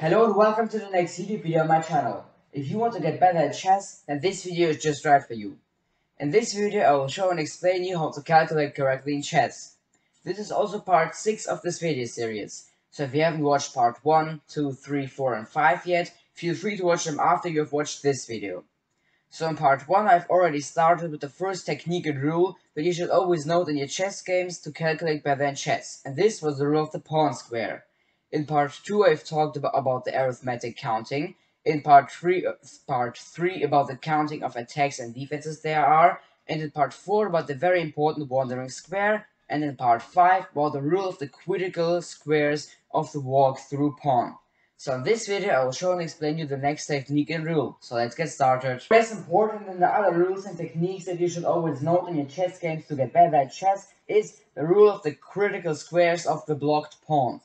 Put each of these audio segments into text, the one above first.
Hello and welcome to the next YouTube video on my channel. If you want to get better at chess, then this video is just right for you. In this video I will show and explain you how to calculate correctly in chess. This is also part 6 of this video series, so if you haven't watched part 1, 2, 3, 4 and 5 yet, feel free to watch them after you have watched this video. So in part 1 I've already started with the first technique and rule that you should always note in your chess games to calculate better in chess, and this was the rule of the pawn square. In part 2 I've talked about the arithmetic counting, in part 3 about the counting of attacks and defenses there are, and in part 4 about the very important wandering square, and in part 5 about the rule of the critical squares of the walk-through pawn. So in this video I will show and explain you the next technique and rule. So let's get started. Less important than the other rules and techniques that you should always note in your chess games to get better at chess is the rule of the critical squares of the blocked pawn.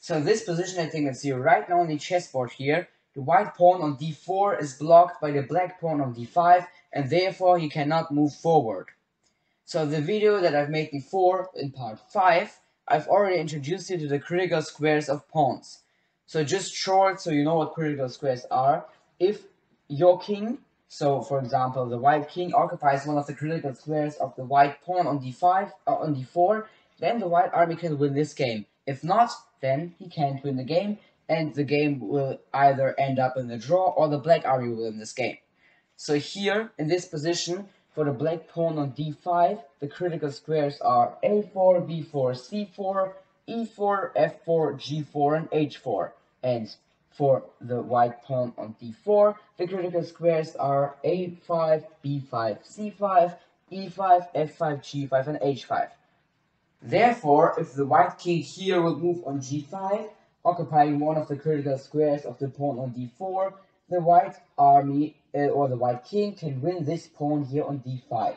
So in this position, as you can see right now on the chessboard here, the white pawn on d4 is blocked by the black pawn on d5, and therefore he cannot move forward. So the video that I've made before, in part 5, I've already introduced you to the critical squares of pawns. So just short, so you know what critical squares are. If your king, so for example the white king, occupies one of the critical squares of the white pawn on d5 or on d4, then the white army can win this game. If not, then he can't win the game, and the game will either end up in a draw or the black army will win this game. So here, in this position, for the black pawn on d5, the critical squares are a4, b4, c4, e4, f4, g4, and h4. And for the white pawn on d4, the critical squares are a5, b5, c5, e5, f5, g5, and h5. Therefore, if the white king here would move on g5, occupying one of the critical squares of the pawn on d4, the white army or the white king can win this pawn here on d5.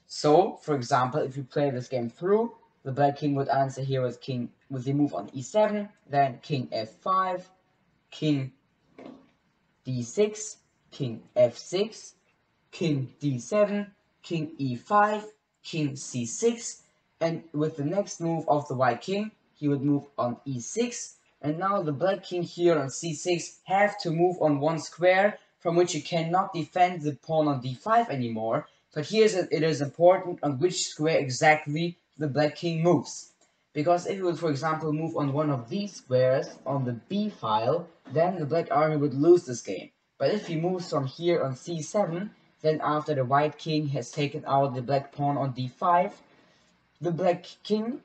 So, for example, if you play this game through, the black king would answer here with the move on e7, then king f5, king d6, king f6, king d7, king e5, king c6, and with the next move of the white king, he would move on e6, and now the black king here on c6 have to move on one square from which he cannot defend the pawn on d5 anymore, but here it is important on which square exactly the black king moves. Because if he would, for example, move on one of these squares on the b file, then the black army would lose this game. But if he moves from here on c7, then after the white king has taken out the black pawn on d5, the black king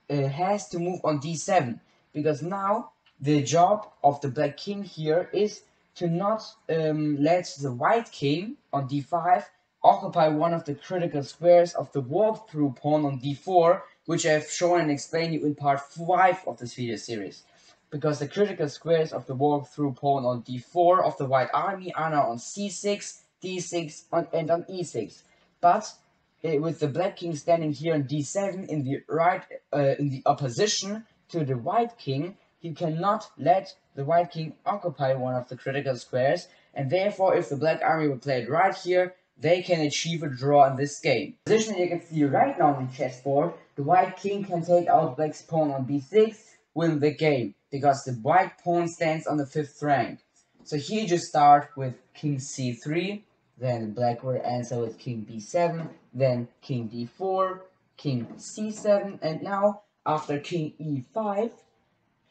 has to move on d7, because now the job of the black king here is to not let the white king on d5 occupy one of the critical squares of the walkthrough pawn on d4, which I have shown and explained you in part 5 of this video series. Because the critical squares of the walkthrough pawn on d4 of the white army are now on c6, d6, and on e6. But with the black king standing here on d7 in the opposition to the white king, he cannot let the white king occupy one of the critical squares, and therefore if the black army would play it right here, they can achieve a draw in this game. The position you can see right now on the chessboard, the white king can take out black's pawn on b6, win the game, because the white pawn stands on the 5th rank. So here you just start with king c3, then black will answer with king b7, then king d4, king c7, and now after king e5,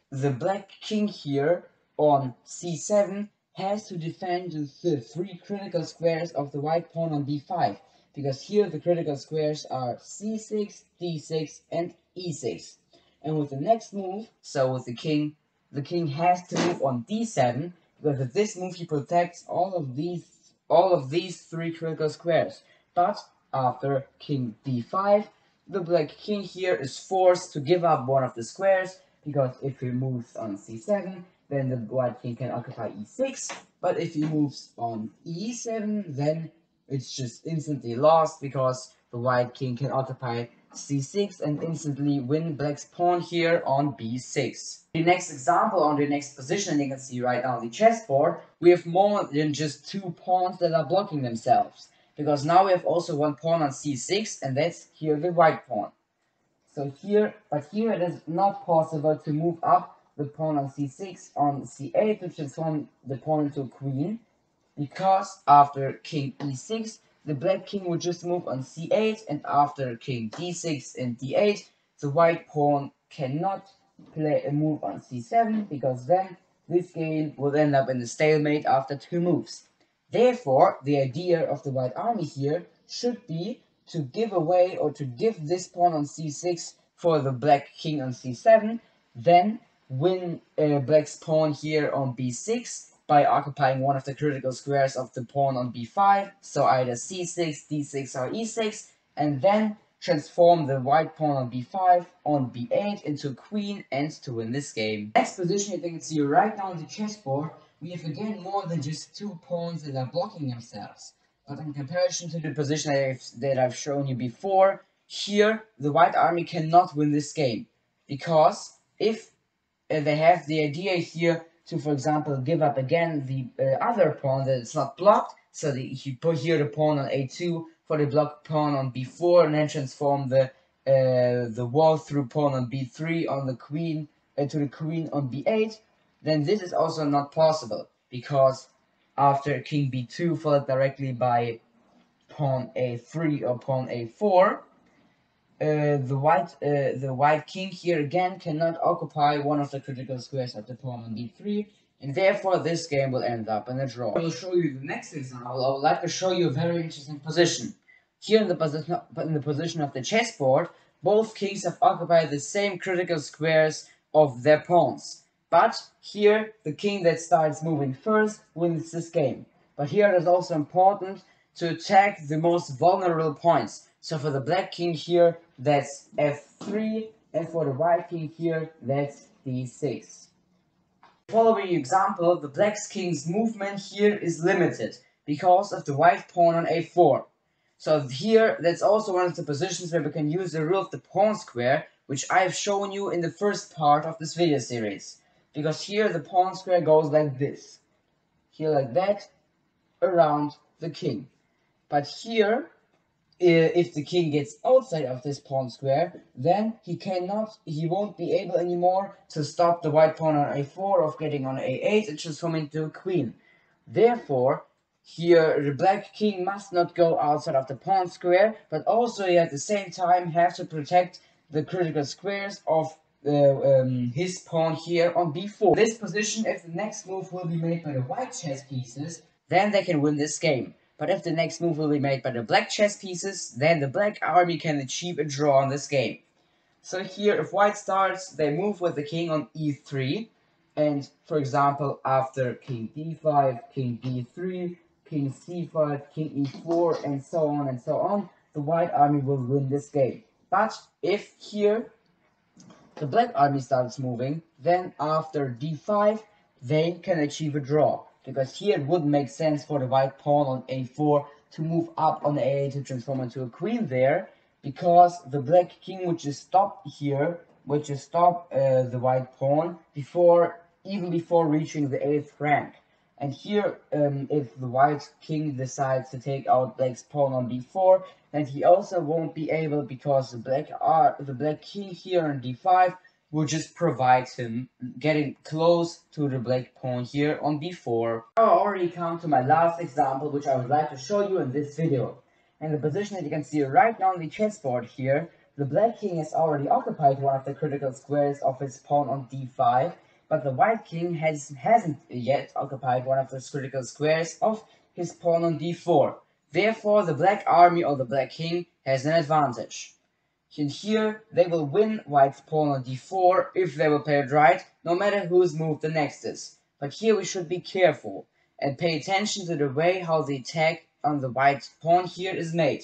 the black king here on c7 has to defend the 3 critical squares of the white pawn on b5, because here the critical squares are c6, d6, and e6. And with the next move, so with the king has to move on d7, because with this move he protects all of these 3 critical squares. But after king d5, the black king here is forced to give up one of the squares, because if he moves on c7, then the white king can occupy e6, but if he moves on e7, then it's just instantly lost, because the white king can occupy c6 and instantly win black's pawn here on b6. The next example, on the next position, you can see right now on the chessboard, we have more than just 2 pawns that are blocking themselves, because now we have also one pawn on c6, and that's here the white pawn. So here it is not possible to move up the pawn on c6 on c8 to transform the pawn into a queen, because after king e6, the black king would just move on c8, and after king d6 and d8, the white pawn cannot play a move on c7, because then this game would end up in a stalemate after 2 moves. Therefore, the idea of the white army here should be to give away or to give this pawn on c6 for the black king on c7, then win black's pawn here on b6 by occupying one of the critical squares of the pawn on b5, so either c6, d6 or e6, and then transform the white pawn on b5 on b8 into queen and to win this game. Next position you can see right now on the chessboard, we have again more than just 2 pawns that are blocking themselves. But in comparison to the position that I've shown you before, here the white army cannot win this game, because if they have the idea here to, for example, give up again the other pawn that is not blocked, so that you put here the pawn on a2 for the blocked pawn on b4, and then transform the wall through pawn on b3 on the queen to the queen on b8, then this is also not possible, because after king b2 followed directly by pawn a3 or pawn a4, the white king here again cannot occupy one of the critical squares of the pawn on b3, and therefore this game will end up in a draw. I will show you the next example. I would like to show you a very interesting position. Here in the position of the chessboard, both kings have occupied the same critical squares of their pawns. But here, the king that starts moving first wins this game. But here it is also important to attack the most vulnerable points. So for the black king here, that's f3, and for the white king here, that's d6. Following example, the black king's movement here is limited because of the white pawn on a4. So here, that's also one of the positions where we can use the rule of the pawn square, which I have shown you in the first part of this video series. Because here the pawn square goes like this. Here like that, around the king. But here, if the king gets outside of this pawn square, then he won't be able anymore to stop the white pawn on a4 of getting on a8 and transforming into a queen. Therefore, here the black king must not go outside of the pawn square, but also he at the same time have to protect the critical squares of his pawn here on b4. In this position, if the next move will be made by the white chess pieces, then they can win this game. But if the next move will be made by the black chess pieces, then the black army can achieve a draw in this game. So here, if white starts, they move with the king on e3, and for example, after king d5, king d3, king c5, king e4, and so on, the white army will win this game. But if here the black army starts moving, then after d5, they can achieve a draw. Because here it wouldn't make sense for the white pawn on a4 to move up on a8 to transform into a queen there, because the black king would just stop here, would just stop the white pawn even before reaching the 8th rank. And here, if the white king decides to take out black's pawn on b4, then he also won't be able, because the black king here on d5 will just provide him getting close to the black pawn here on b4. Now I already come to my last example, which I would like to show you in this video. And the position that you can see right now on the chessboard here, the black king has already occupied one of the critical squares of his pawn on d5, but the white king hasn't yet occupied one of those critical squares of his pawn on d4. Therefore, the black army or the black king has an advantage. And here, they will win white's pawn on d4 if they will play it right, no matter whose move the next is. But here we should be careful and pay attention to the way how the attack on the white pawn here is made.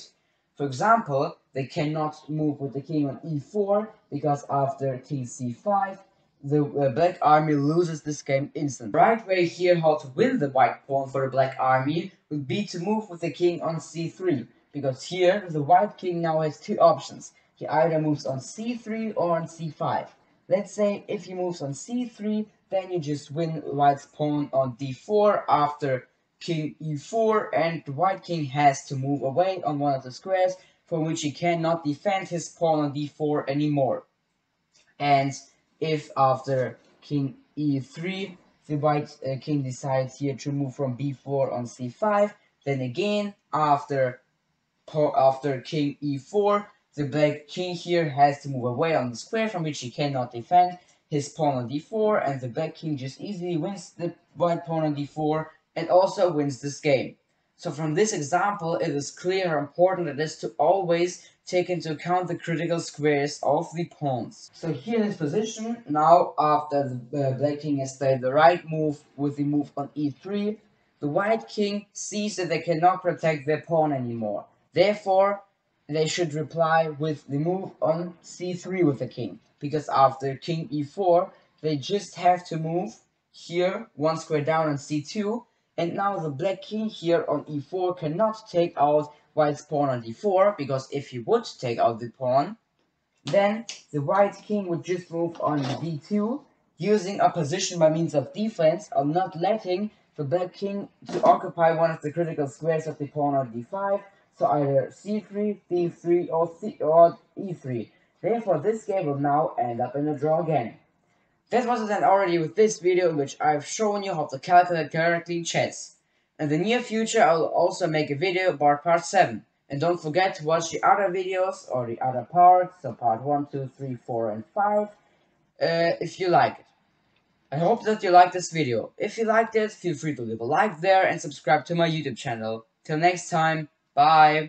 For example, they cannot move with the king on e4, because after king c5, the black army loses this game instantly. The right way here how to win the white pawn for the black army would be to move with the king on c3, because here the white king now has 2 options. He either moves on c3 or on c5. Let's say if he moves on c3, then you just win white's pawn on d4 after king e4, and the white king has to move away on one of the squares from which he cannot defend his pawn on d4 anymore. And if after king e3. The white king decides here to move from b4 on c5. Then again, after king e4, the black king here has to move away on the square from which he cannot defend his pawn on d4, and the black king just easily wins the white pawn on d4 and also wins this game. So from this example, it is clear how important it is to always take into account the critical squares of the pawns. So here in this position, now after the black king has played the right move with the move on e3, the white king sees that they cannot protect their pawn anymore. Therefore, they should reply with the move on c3 with the king, because after king e4, they just have to move here one square down on c2, and now the black king here on e4 cannot take out white's pawn on d4, because if he would take out the pawn, then the white king would just move on d2, using a position by means of defense of not letting the black king to occupy one of the critical squares of the pawn on d5, so either c3, d3, or e3. Therefore, this game will now end up in a draw again. That was it then already with this video in which I've shown you how to calculate correctly chess. In the near future I will also make a video about part 7. And don't forget to watch the other videos or the other parts, so part 1, 2, 3, 4 and 5, if you like it. I hope that you liked this video. If you liked it, feel free to leave a like there and subscribe to my YouTube channel. Till next time, bye!